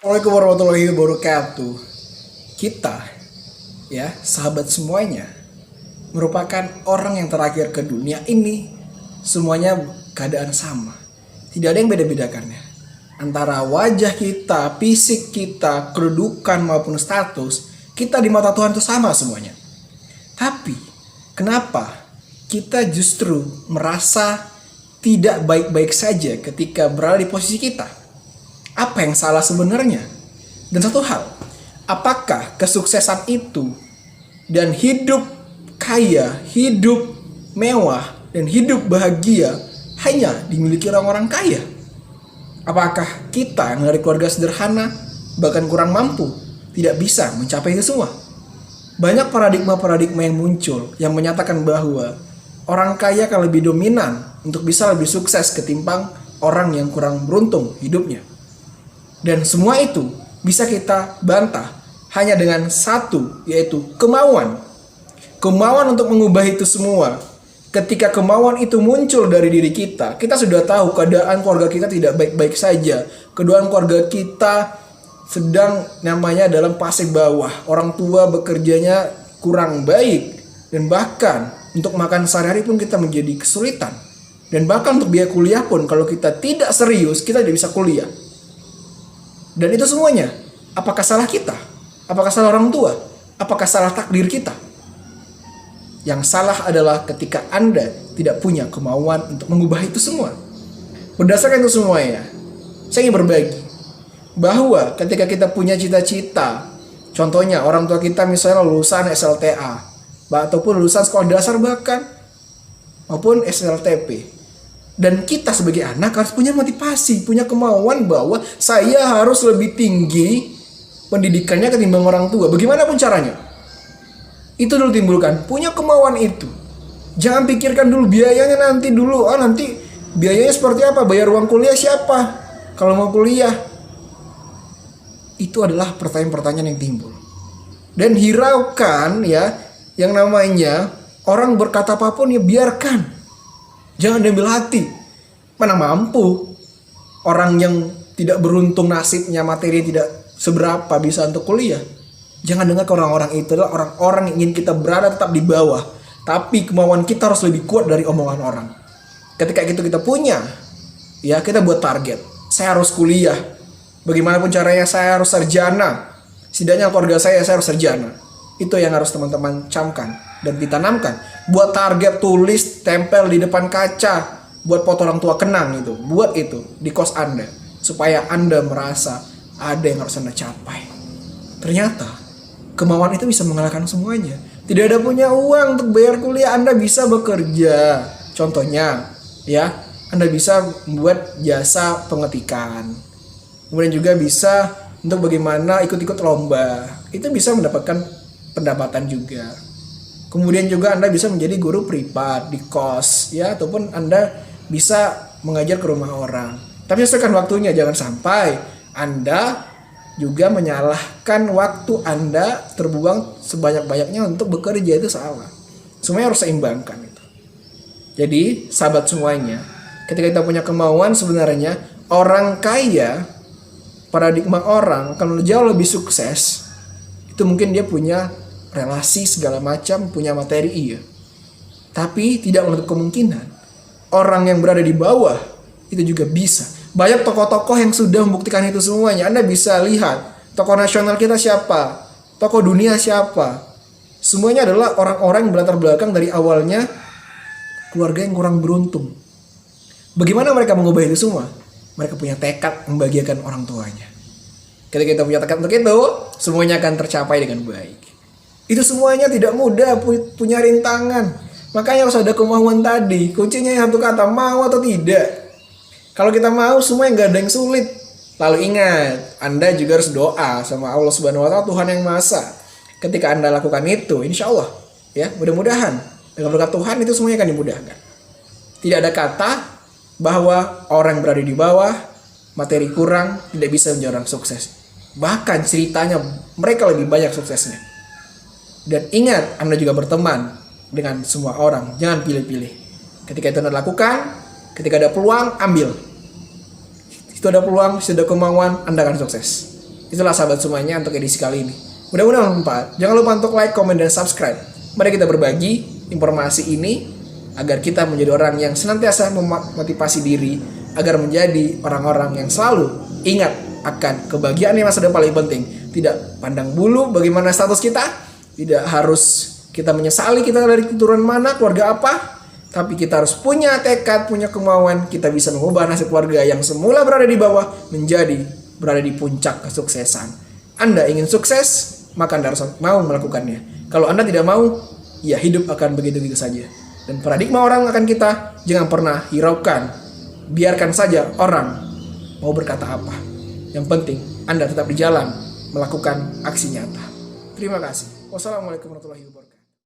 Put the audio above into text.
Assalamualaikum warahmatullahi wabarakatuh. Kita, ya, sahabat semuanya, merupakan orang yang terakhir ke dunia ini. Semuanya keadaan sama. Tidak ada yang beda-bedakannya. Antara wajah kita, fisik kita, kedudukan maupun status, kita di mata Tuhan itu sama semuanya. Tapi, kenapa kita justru merasa tidak baik-baik saja ketika berada di posisi kita? Apa yang salah sebenarnya? Dan satu hal, apakah kesuksesan itu dan hidup kaya, hidup mewah, dan hidup bahagia hanya dimiliki orang-orang kaya? Apakah kita yang dari keluarga sederhana, bahkan kurang mampu, tidak bisa mencapai itu semua? Banyak paradigma-paradigma yang muncul yang menyatakan bahwa orang kaya akan lebih dominan untuk bisa lebih sukses ketimbang orang yang kurang beruntung hidupnya. Dan semua itu bisa kita bantah hanya dengan satu, yaitu kemauan. Kemauan untuk mengubah itu semua. Ketika kemauan itu muncul dari diri kita, kita sudah tahu keadaan keluarga kita tidak baik-baik saja. Keadaan keluarga kita sedang namanya dalam fase bawah. Orang tua bekerjanya kurang baik. Dan bahkan untuk makan sehari-hari pun kita menjadi kesulitan. Dan bahkan untuk biaya kuliah pun kalau kita tidak serius, kita tidak bisa kuliah. Dan itu semuanya, apakah salah kita? Apakah salah orang tua? Apakah salah takdir kita? Yang salah adalah ketika Anda tidak punya kemauan untuk mengubah itu semua. Berdasarkan itu semuanya, saya ingin berbagi bahwa ketika kita punya cita-cita, contohnya orang tua kita misalnya lulusan SLTA, ataupun lulusan sekolah dasar bahkan, maupun SLTP. Dan kita sebagai anak harus punya motivasi, punya kemauan bahwa saya harus lebih tinggi pendidikannya ketimbang orang tua. Bagaimanapun caranya. Itu dulu timbulkan, punya kemauan itu. Jangan pikirkan dulu biayanya nanti dulu. Nanti biayanya seperti apa? Bayar uang kuliah siapa? Kalau mau kuliah. Itu adalah pertanyaan-pertanyaan yang timbul. Dan hiraukan ya, yang namanya orang berkata apapun ya biarkan. Jangan diambil hati. Mana mampu orang yang tidak beruntung nasibnya, materi tidak seberapa bisa untuk kuliah. Jangan dengar ke orang-orang itu. Adalah orang-orang yang ingin kita berada tetap di bawah. Tapi kemauan kita harus lebih kuat dari omongan orang. Ketika itu kita punya, ya kita buat target. Saya harus kuliah. Bagaimanapun caranya saya harus sarjana. Setidaknya keluarga saya harus sarjana. Itu yang harus teman-teman camkan dan ditanamkan. Buat target, tulis, tempel di depan kaca. Buat foto orang tua kenang itu. Buat itu di kos Anda. Supaya Anda merasa ada yang harus Anda capai. Ternyata kemauan itu bisa mengalahkan semuanya. Tidak ada punya uang untuk bayar kuliah, Anda bisa bekerja. Contohnya ya, Anda bisa membuat jasa pengetikan. Kemudian juga bisa untuk bagaimana ikut-ikut lomba. Itu bisa mendapatkan pendapatan juga. Kemudian juga Anda bisa menjadi guru privat di kos ya, ataupun Anda bisa mengajar ke rumah orang. Tapi sesuaikan waktunya, jangan sampai Anda juga menyalahkan waktu Anda terbuang sebanyak-banyaknya untuk bekerja. Itu salah. Semuanya harus seimbangkan itu. Jadi sahabat semuanya, ketika kita punya kemauan, sebenarnya orang kaya, paradigma orang kalau jauh lebih sukses. Itu mungkin dia punya relasi segala macam, punya materi iya. Tapi tidak menutup kemungkinan orang yang berada di bawah itu juga bisa. Banyak tokoh-tokoh yang sudah membuktikan itu semuanya. Anda bisa lihat tokoh nasional kita siapa, tokoh dunia siapa. Semuanya adalah orang-orang yang berlatar belakang dari awalnya keluarga yang kurang beruntung. Bagaimana mereka mengubah itu semua? Mereka punya tekad membahagiakan orang tuanya. Ketika kita punya tekad untuk itu, semuanya akan tercapai dengan baik. Itu semuanya tidak mudah, punya rintangan. Makanya harus ada kemauan tadi. Kuncinya yang satu kata, mau atau tidak. Kalau kita mau, semua yang gak ada yang sulit. Lalu ingat, Anda juga harus doa sama Allah Subhanahu Wa Taala, Tuhan yang Maha Esa. Ketika Anda lakukan itu, insya Allah, ya mudah-mudahan dengan berkat Tuhan itu semuanya akan dimudahkan. Tidak ada kata bahwa orang berada di bawah, materi kurang, tidak bisa menjadi orang sukses. Bahkan ceritanya mereka lebih banyak suksesnya. Dan ingat, Anda juga berteman dengan semua orang. Jangan pilih-pilih. Ketika itu Anda lakukan, ketika ada peluang, ambil. Itu ada peluang, sudah kemauan, Anda akan sukses. Itulah sahabat semuanya untuk edisi kali ini. Mudah-mudahan bermanfaat. Jangan lupa untuk like, comment, dan subscribe. Mari kita berbagi informasi ini agar kita menjadi orang yang senantiasa memotivasi diri agar menjadi orang-orang yang selalu ingat akan kebahagiaan yang masa depan paling penting. Tidak pandang bulu bagaimana status kita, tidak harus kita menyesali kita dari keturunan mana, keluarga apa, tapi kita harus punya tekad, punya kemauan, kita bisa mengubah nasib keluarga yang semula berada di bawah menjadi berada di puncak kesuksesan. Anda ingin sukses, maka Anda harus mau melakukannya. Kalau Anda tidak mau, ya hidup akan begitu-begitu saja. Dan paradigma orang akan kita jangan pernah hiraukan. Biarkan saja orang mau berkata apa. Yang penting Anda tetap di jalan melakukan aksi nyata. Terima kasih. Wassalamualaikum warahmatullahi wabarakatuh.